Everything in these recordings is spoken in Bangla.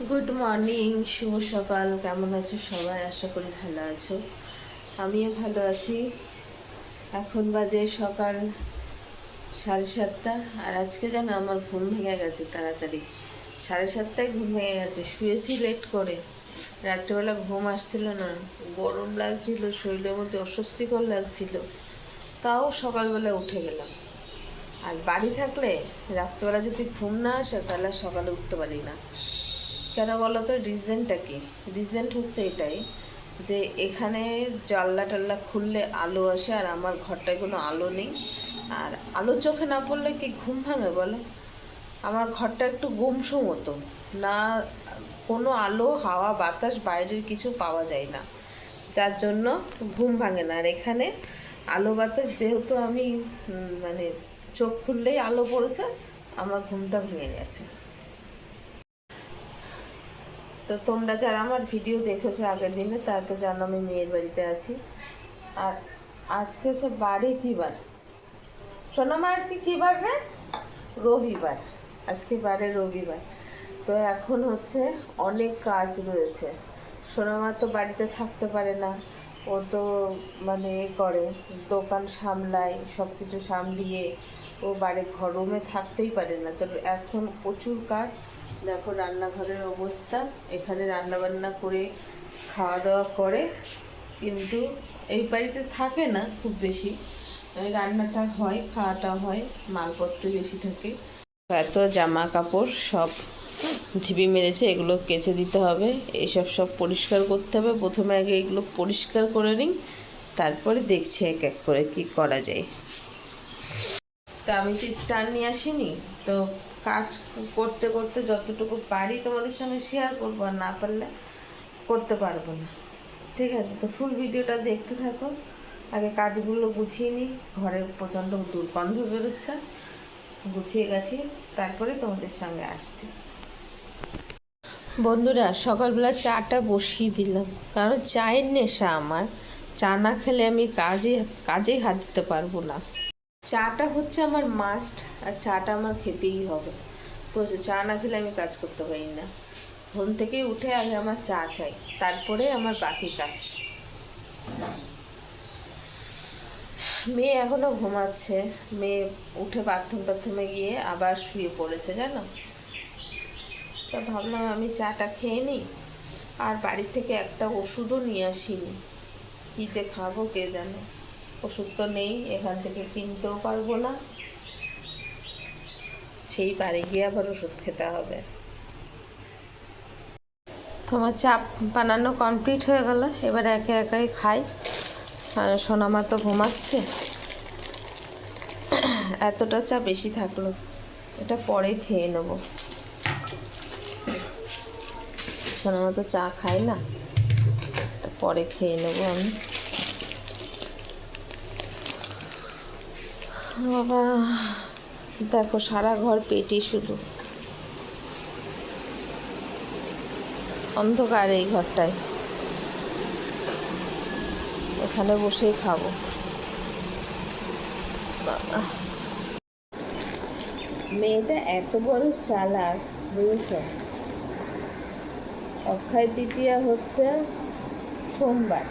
গুড মর্নিং, শুভ সকাল। কেমন আছো সবাই? আশা করি ভালো আছো। আমিও ভালো আছি। এখন বাজে সকাল 7:30। আর আজকে জানো আমার ঘুম ভেঙে গেছে তাড়াতাড়ি। 7:30টায় ঘুম ভেঙে গেছে। শুয়েছি লেট করে, রাত্রেবেলা ঘুম আসছিল না, গরম লাগছিল, শরীরের মধ্যে অস্বস্তিকর লাগছিল, তাও সকালবেলা উঠে গেলাম। আর বাড়ি থাকলে রাত্রেবেলা যদি ঘুম না আসে তাহলে সকালে উঠতে পারি না। কেন বলো তো? রিজনটা কি? রিজন হচ্ছে এটাই যে এখানে জানলা টাল্লা খুললে আলো আসে, আর আমার ঘরটায় কোনো আলো নেই। আর আলো চোখে না পড়লে কি ঘুম ভাঙে বলো? আমার ঘরটা একটু গুমসুম মতো, না কোনো আলো হাওয়া বাতাস বাইরের কিছু পাওয়া যায় না, যার জন্য ঘুম ভাঙে না। আর এখানে আলো বাতাস যেহেতু আমি মানে চোখ খুললেই আলো পড়েছে, আমার ঘুমটা ভেঙে গেছে। তো তোমরা যারা আমার ভিডিও দেখেছো আগের দিনে তারা তো জানো আমি মেয়ের বাড়িতে আছি। আর আজকে হচ্ছে বারে কী বার? সোনামা আজকে কী বার রে? রবিবার। আজকে বারে রবিবার। তো এখন হচ্ছে অনেক কাজ রয়েছে। সোনামা তো বাড়িতে থাকতে পারে না, ও তো মানে করে দোকান সামলায়, সব কিছু সামলিয়ে ও বাড়ি ঘর রুমে থাকতেই পারে না। তো এখন প্রচুর কাজ। দেখো রান্নাঘরের অবস্থা, এখানে রান্নাবান্না করে খাওয়া দাওয়া করে, কিন্তু এই বাড়িতে থাকে না খুব বেশি। রান্নাটা হয়, খাওয়াটা হয়, মালপত্র বেশি থাকে। এত জামা কাপড় সব ঢিবি মেরেছে, এগুলো কেচে দিতে হবে, এসব সব পরিষ্কার করতে হবে। প্রথমে আগে এগুলো পরিষ্কার করে নিই, তারপরে দেখছি এক এক করে কি করা যায়। তো আমি তো স্ট্যান্ড নিয়ে আসিনি, তো কাজ করতে করতে যতটুকু পারি তোমাদের সঙ্গে শেয়ার করবো, আর না পারলে করতে পারবো না। ঠিক আছে, তো ফুল ভিডিওটা দেখতে থাকো। আগে কাজগুলো গুছিয়ে নিই, ঘরের প্রচণ্ড দুর্গন্ধ বেরোচ্ছে, গুছিয়ে গেছি তারপরে তোমাদের সঙ্গে আসছি। বন্ধুরা, সকালবেলা চাটা বসিয়ে দিলাম, কারণ চায়ের নেশা আমার। চা না খেলে আমি কাজেই হাত দিতে পারবো না। চাটা হচ্ছে আমার মাস্ট, আর চাটা আমার খেতেই হবে। বুঝছো, চা না খেলে আমি কাজ করতে পারি না। ঘুম থেকে উঠে আগে আমার চা চাই, তারপরে আমার বাকি কাজ। মেয়ে এখনও ঘুমাচ্ছে। মেয়ে উঠে বাথরুমে গিয়ে আবার শুয়ে পড়েছে জানো। তো ভাবলাম আমি চাটা খেয়ে নিই। আর বাড়ির থেকে একটা ওষুধও নিয়ে আসিনি, কী যে খাবো কে জানে। ওষুধ তো নেই, এখান থেকে কিনতেও পারবো না, সেই বাড়ি গিয়ে আবার ওষুধ খেতে হবে। তোমার চা বানানো কমপ্লিট হয়ে গেল, এবার একে একাই খাই। আর সোনামা তো ঘুমাচ্ছে, এতটা চা বেশি থাকলো, এটা পরে খেয়ে নেবো। সোনামা তো চা খায় না, এটা পরে খেয়ে নেবো আমি। বাবা দেখো, সারা ঘর পেটি, শুধু অন্ধকার এই ঘরটায়। এখানে বসেই খাবো। মেয়েটা এত বড় চালাক, বুঝেছ? অক্ষয় তৃতীয়া হচ্ছে সোমবার,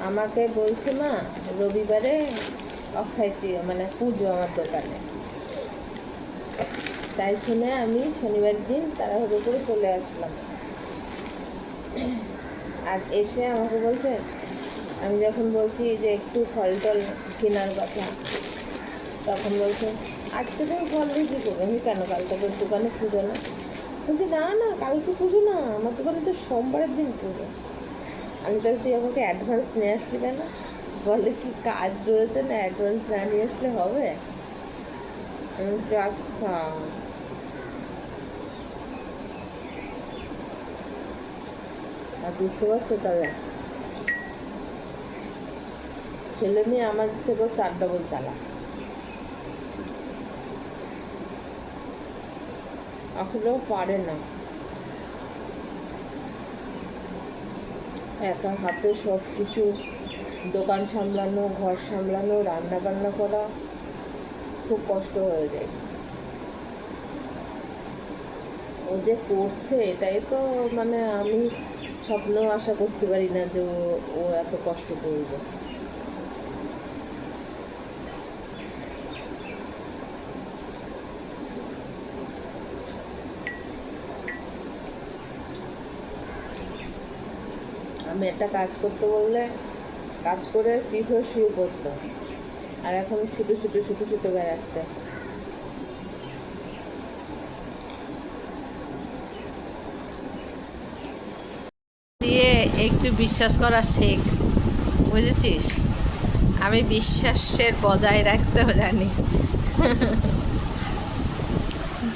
আমাকে বলছে মা রবিবারে অক্ষয় তৃতীয়া মানে পুজো আমার দোকানে। তাই শুনে আমি শনিবার দিন তাড়াহুড়ো করে চলে আসলাম। আর এসে আমাকে বলছে, আমি যখন বলছি যে একটু ফল টল কেনার কথা, তখন বলছে আজকে তুমি ফল দিয়ে কী করবে? আমি কেন, কালকে তোর দোকানে পুজো না? বলছি না না, কালকে পুজো না, আমার দোকানে তো সোমবারের দিন পুজো। আমি তাহলে তুই আমাকে অ্যাডভান্স নিয়ে আসলি কেন? বলে কি কাজ রয়েছে না, অ্যাডভান্স না নিয়ে আসলে হবে? আচ্ছা, আর বুঝতে পারছো তাহলে ছেলে মেয়ে আমার থেকেও 4 ডবল চালা। আসলেও পারে না, একা হাতে সব কিছু, দোকান সামলানো, ঘর সামলানো, রান্না বান্না করা খুব কষ্ট হয়ে যায়। ও ও যে করছে এটাই তো মানে আমি স্বপ্নেও আশা করতে পারি না যে ও এত কষ্ট করবে। আমি একটা কাজ করতে বললে কাজ করে শীত হয়ে শুয়ে পড়তো, আর এখন ছুটে ছুটে ছুটে ছুটে বেড়াচ্ছে। দিয়ে একটু বিশ্বাস করা শেখ, বুঝেছিস? আমি বিশ্বাসের বজায় রাখতেও জানি।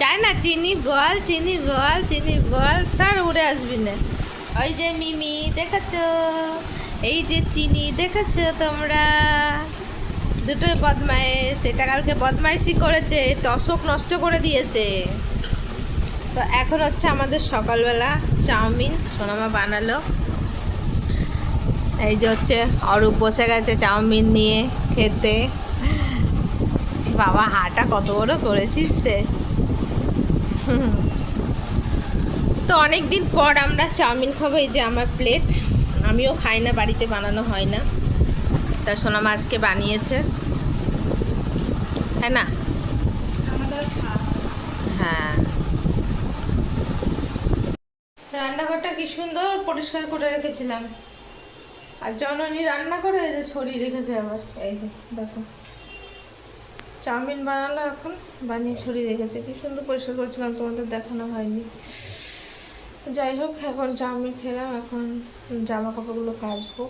যাই না, চিনি বল, চিনি বল, চিনি বল, স্যার উড়ে আসবি না। ওই যে মিমি দেখাচ্ছ, এই যে চিনি দেখাচ্ছ তোমরা, দুটোই বদমাইশ। এটা কালকে বদমাইশি করেছে, তশক নষ্ট করে দিয়েছে। তো এখন হচ্ছে আমাদের সকালবেলা চাউমিন সোনামা বানালো। এই যে হচ্ছে অরূপ বসে গেছে চাউমিন নিয়ে খেতে। বাবা হাঁটা কত বড় করেছিস রে। তো অনেক দিন পর আমরা চাউমিন খাবো। এই যে আমার প্লেট, আমিও খাই না, বাড়িতে বানানো হয় না, তা সোনামা আজকে বানিয়েছে, হ্যাঁ না? হ্যাঁ, রান্নাঘরটা কি সুন্দর পরিষ্কার করে রেখেছিলাম, আর জননী রান্না করে এই যে ছড়িয়ে রেখেছে আবার। এই যে দেখো, চাউমিন বানালো, এখন বানিয়ে ছড়িয়ে রেখেছে। কি সুন্দর পরিষ্কার করেছিলাম, তোমাদের দেখানো হয়নি। যাই হোক, এখন চাউমিন খেলাম, এখন জামা কাপড়গুলো কাচবো।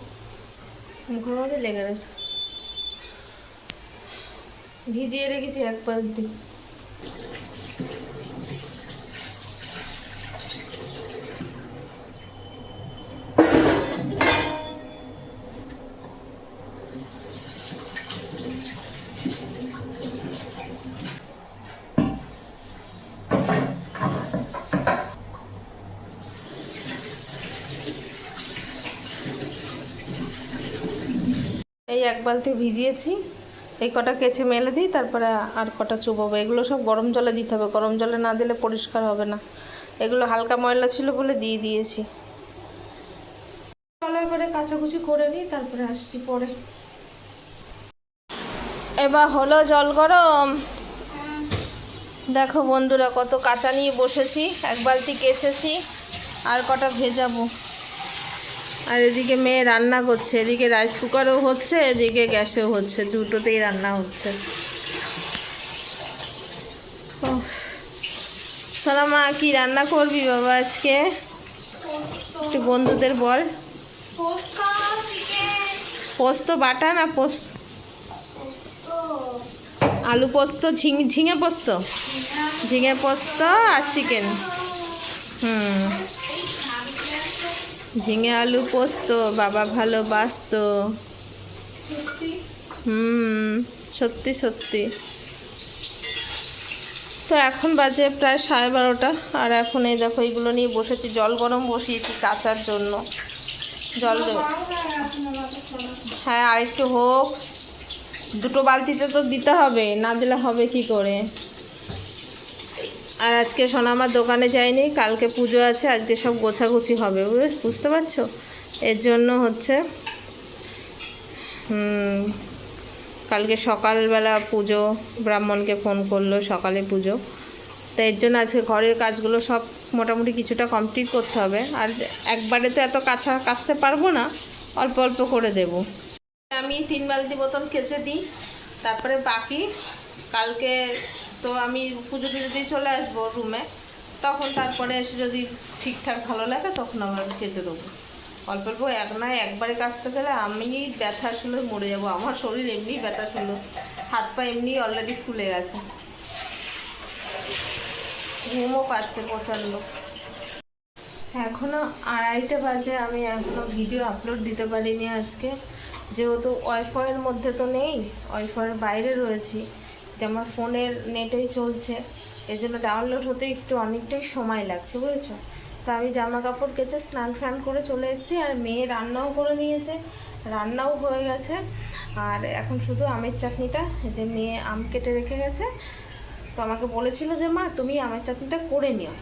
মুখের মধ্যে লেগে গেছে, ভিজিয়ে রেখেছি এক বালতি। এই এক বালতি ভিজিয়েছি, এই কটা কেচে মেলে দিই, তারপরে আর কটা চুবাবো। এগুলো সব গরম জলে দিতে হবে, গরম জলে না দিলে পরিষ্কার হবে না। এগুলো হালকা ময়লা ছিল বলে দিয়ে দিয়েছি। ভালো করে কাচাকুচি করে নিই, তারপরে আসছি পরে। এবার হলো জল গরম। দেখো বন্ধুরা, কত কাঁচা নিয়ে বসেছি, এক বালতি কেচেছি, আর কটা ভেজাবো। আর এদিকে মেয়ে রান্না করছে, এদিকে রাইস কুকারও হচ্ছে, এদিকে গ্যাসেও হচ্ছে, দুটোতেই রান্না হচ্ছে। সোনামা কি রান্না করবি বাবা আজকে? একটু বন্ধুদের বল। পোস্ত বাটা না পোস্ত? আলু পোস্ত, ঝিঙে পোস্ত, ঝিঙে পোস্ত আর চিকেন। ঝিঙে আলু পোস্ত বাবা ভালোবাসতো। সত্যি সত্যি। তো এখন বাজে প্রায় 12:30, আর এখন এই দেখো এইগুলো নিয়ে বসেছি, জল গরম বসিয়েছি কাচার জন্য। জল দেব, হ্যাঁ আর একটু হোক, দুটো বালতিতে তো দিতে হবে, না দিলে হবে কি করে। আর আজকে সোনামার দোকানে যায়নি, কালকে পুজো আছে, আজকে সব গোছাগুছি হবে, বুঝতে পারছো? এর জন্য হচ্ছে কালকে সকালবেলা পুজো, ব্রাহ্মণকে ফোন করলো, সকালে পুজো, তো এর জন্য আজকে ঘরের কাজগুলো সব মোটামুটি কিছুটা কমপ্লিট করতে হবে। আর একবারে তো এত কাচতে পারবো না, অল্প অল্প করে দেব। আমি 3 বালতি বোতল কেচে দিই, তারপরে বাকি কালকে তো আমি পুজো দিতে দিয়ে চলে আসবো রুমে, তখন তারপরে এসে যদি ঠিকঠাক ভালো লাগে তখন আবার কেচে দেবো অল্প অল্প। একবারে কাচতে গেলে আমি ব্যথা শুলে মরে যাবো, আমার শরীর এমনি ব্যথা শুলো, হাত পা এমনি অলরেডি ফুলে গেছে, ঘুমও পাচ্ছে প্রচণ্ড। এখনও 2:30 বাজে, আমি এখনও ভিডিও আপলোড দিতে পারিনি আজকে, যেহেতু ওয়াইফাইয়ের মধ্যে তো নেই, ওয়াইফাইয়ের বাইরে রয়েছি, যে আমার ফোনের নেটেই চলছে, এর জন্য ডাউনলোড হতে একটু অনেকটাই সময় লাগছে, বুঝেছো? তো আমি জামা কাপড় কেচে স্নান ফ্যান করে চলে এসেছি, আর মেয়ে রান্নাও করে নিয়েছে, রান্নাও হয়ে গেছে। আর এখন শুধু আমের চাটনিটা, যে মেয়ে আম কেটে রেখে গেছে, তো আমাকে বলেছিল যে মা তুমি আমের চাটনিটা করে নিও,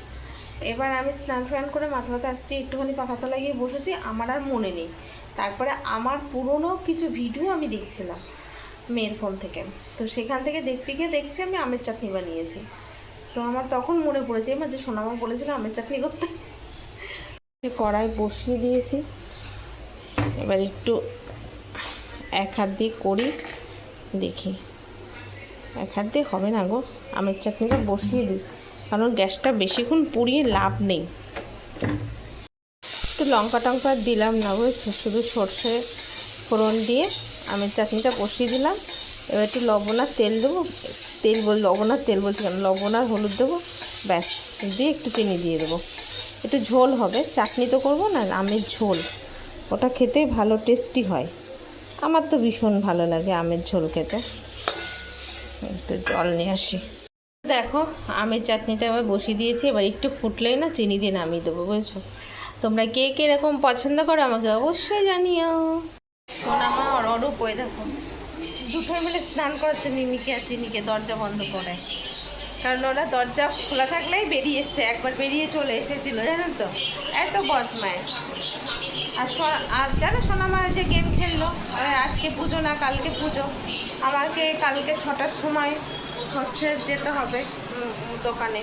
এবার আমি স্নান ফ্যান করে মাথা ব্যথা আসছি, একটুখানি পাখা তলায় গিয়ে বসেছি, আমার আর মনে নেই। তারপরে আমার পুরনো কিছু ভিডিও আমি দেখছিলাম মেয়ের ফোন থেকে, তো সেখান থেকে দেখতে গিয়ে দেখছি আমি আমের চাটনি বানিয়েছি। তো আমার তখন মনে পড়েছে এবার যে সোনামা বলেছিল আমের চাটনি করতে। কড়াই বসিয়ে দিয়েছি, এবার একটু এক হাত দিয়ে করি, দেখি। এক হাত দিয়ে হবে না গো, আমের চাটনিটা বসিয়ে দিই, কারণ গ্যাসটা বেশিক্ষণ পুড়িয়ে লাভ নেই। তো লঙ্কা টঙ্কা দিলাম না বুঝছো, শুধু সর্ষে ফোড়ন দিয়ে আমের চাটনিটা বসিয়ে দিলাম। এবার একটু লবণ আর তেল দেবো, লবণ আর তেল বলছি কেন, লবণ আর হলুদ দেবো, ব্যাস। দিয়ে একটু চিনি দিয়ে দেবো, একটু ঝোল হবে, চাটনি তো করবো না, আমের ঝোল, ওটা খেতে ভালো টেস্টি হয়। আমার তো ভীষণ ভালো লাগে আমের ঝোল খেতে। একটু জল নিয়ে আসি। দেখো আমের চাটনিটা এবার বসিয়ে দিয়েছি, এবার একটু ফুটলেই না চিনি দিয়ে নামিয়ে দেবো বুঝেছো। তোমরা কে কে এরকম পছন্দ করো আমাকে অবশ্যই জানিও। সোনামা আর অরূপ ওই দেখো দুটোই মিলে স্নান করাচ্ছে মিমিকে আর চিনিকে দরজা বন্ধ করে, কারণ ওরা দরজা খোলা থাকলেই বেরিয়ে এসছে, একবার বেরিয়ে চলে এসেছিলো জানেন তো, এত বদমাইশ। আর জানো সোনামা যে গেম খেললো, আজকে পুজো না কালকে পুজো, আমাকে কালকে 6টার সময় হচ্ছে যেতে হবে দোকানে,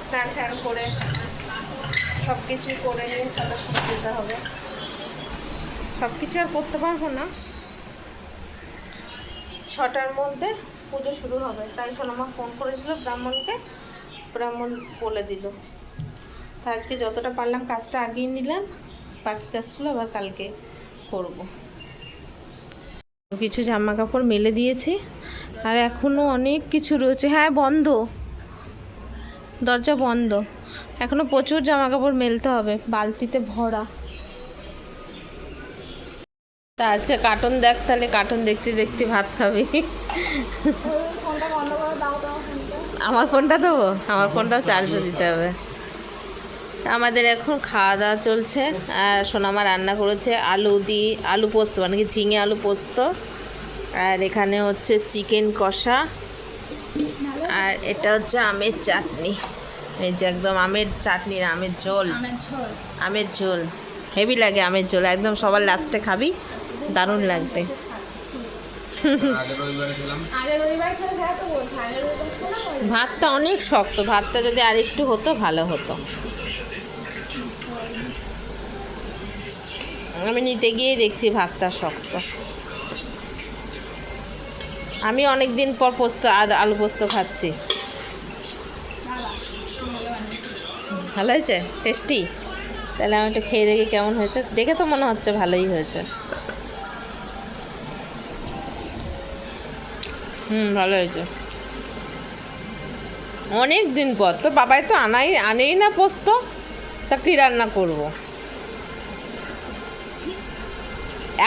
স্নান ট্যান করে সব কিছু করে নিয়ে 6টার সময় যেতে হবে। সব কিছু আর করতে পারবো না, 6টার মধ্যে পুজো শুরু হবে, তাই সোনামা ফোন করেছিল ব্রাহ্মণকে, ব্রাহ্মণ বলে দিল। তা আজকে যতটা পারলাম কাজটা আগিয়ে নিলাম, বাকি কাজগুলো আবার কালকে করব। কিছু জামা কাপড় মেলে দিয়েছি, আর এখনও অনেক কিছু রয়েছে। হ্যাঁ বন্ধ, দরজা বন্ধ, এখনও প্রচুর জামা কাপড় মেলতে হবে, বালতিতে ভরা। তা আজকে কার্টুন দেখ, তাহলে কার্টুন দেখতে দেখতে ভাত খাবি। আমার ফোনটা দেবো, আমার ফোনটা চার্জে দিতে হবে। আমাদের এখন খাওয়া দাওয়া চলছে, আর সোনামা রান্না করেছে আলু পোস্ত, মানে কি ঝিঙে আলু পোস্ত, আর এখানে হচ্ছে চিকেন কষা, আর এটা হচ্ছে আমের চাটনি। এই যে একদম আমের চাটনি না, আমের ঝোল, আমের ঝোল হেভি লাগে, আমের ঝোল একদম সবার লাস্টে খাবি, দারুণ লাগবে। ভাতটা অনেক শক্ত, ভাতটা যদি আরেকটু হতো ভালো হতো। আমি নিতে গিয়ে দেখছি ভাতটা শক্ত। আমি অনেক দিন পর পোস্ত আলু পোস্ত খাচ্ছি। ভালো হয়েছে, টেস্টি। তাহলে আমি একটু খেয়ে দেখি কেমন হয়েছে, দেখে তো মনে হচ্ছে ভালোই হয়েছে। ভালো হয়েছে। অনেক দিন পর, তোর বাবাই তো আনেই না পোস্ত, তা কী রান্না করব।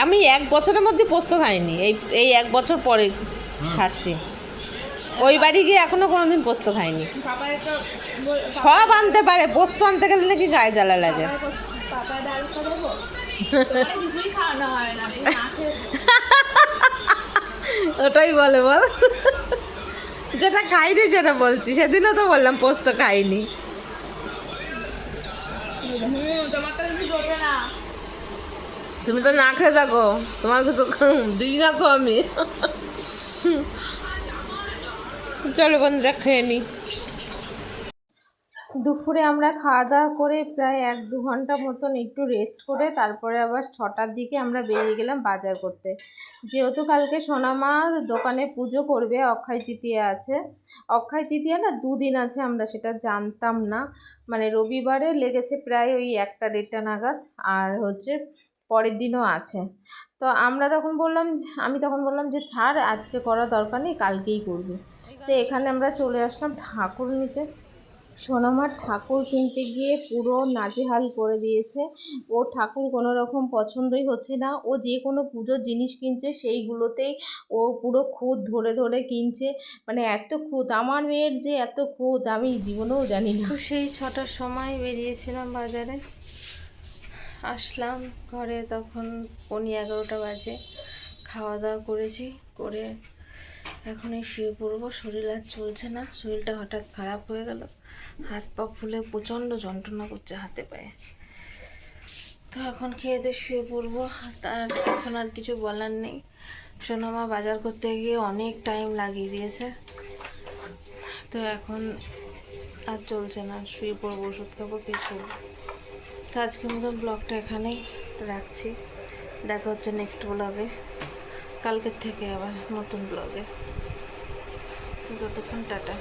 আমি 1 বছরের মধ্যে পোস্ত খাইনি, এই 1 বছর পরে খাচ্ছি। ওই বাড়ি গিয়ে এখনো কোনোদিন পোস্ত খাইনি। সব আনতে পারে, পোস্ত আনতে গেলে নাকি গায়ে জ্বালা লাগে। ওটাই বলে বল, যেটা খাইনি যেটা বলছি, সেদিনও তো বললাম পোস্ত খাইনি। তুমি তো না খেয়ে থাকো, তোমার তো দিই না তো আমি। চলো বন্ধুরা খেয়ে নিই। দুপুরে আমরা খাওয়া দাওয়া করে প্রায় 1-2 ঘন্টা মতন একটু রেস্ট করে তারপরে আবার 6টার দিকে আমরা বেরিয়ে গেলাম বাজার করতে, যেহেতু কালকে সোনামা দোকানে পুজো করবে, অক্ষয় তৃতীয়া আছে। অক্ষয় তৃতীয়া না 2 দিন আছে, আমরা সেটা জানতাম না, মানে রবিবারে লেগেছে প্রায় ওই 1টা-1:30টা নাগাদ, আর হচ্ছে পরের দিনও আছে। তো আমি তখন বললাম যে ছাড়, আজকে করা দরকার নেই, কালকেই করবি। তো এখানে আমরা চলে আসলাম ঠাকুর নিতে। সোনামার ঠাকুর কিনতে গিয়ে পুরো নাজেহাল করে দিয়েছে। ওর ঠাকুর কোনো রকম পছন্দই হচ্ছে না, ও যে কোনো পুজোর জিনিস কিনছে সেইগুলোতেই ও পুরো খুঁত ধরে ধরে কিনছে, মানে এত খুঁত, আমার মেয়ের যে এত খুঁত আমি জীবনেও জানি না। সেই 6টার সময় বেরিয়েছিলাম বাজারে, আসলাম ঘরে তখন 11:15 বাজে। খাওয়া দাওয়া করেছি, করে এখন এই শুয়ে পড়বো, শরীর আর চলছে না, শরীরটা হঠাৎ খারাপ হয়ে গেল, হাত পা ফুলে প্রচণ্ড যন্ত্রণা করছে হাতে পায়ে। তো এখন খেয়ে দিয়ে শুয়ে পড়বো, তার এখন আর কিছু বলার নেই। সোনামা বাজার করতে গিয়ে অনেক টাইম লাগিয়ে দিয়েছে, তো এখন আর চলছে না, শুয়ে পড়বো, ওষুধ খাবো, কিছু। তো আজকের মতন ব্লগটা এখানেই রাখছি, দেখা হচ্ছে নেক্সট ব্লগে, কালকের থেকে আবার নতুন ব্লগে। তো ততক্ষণ টাটা।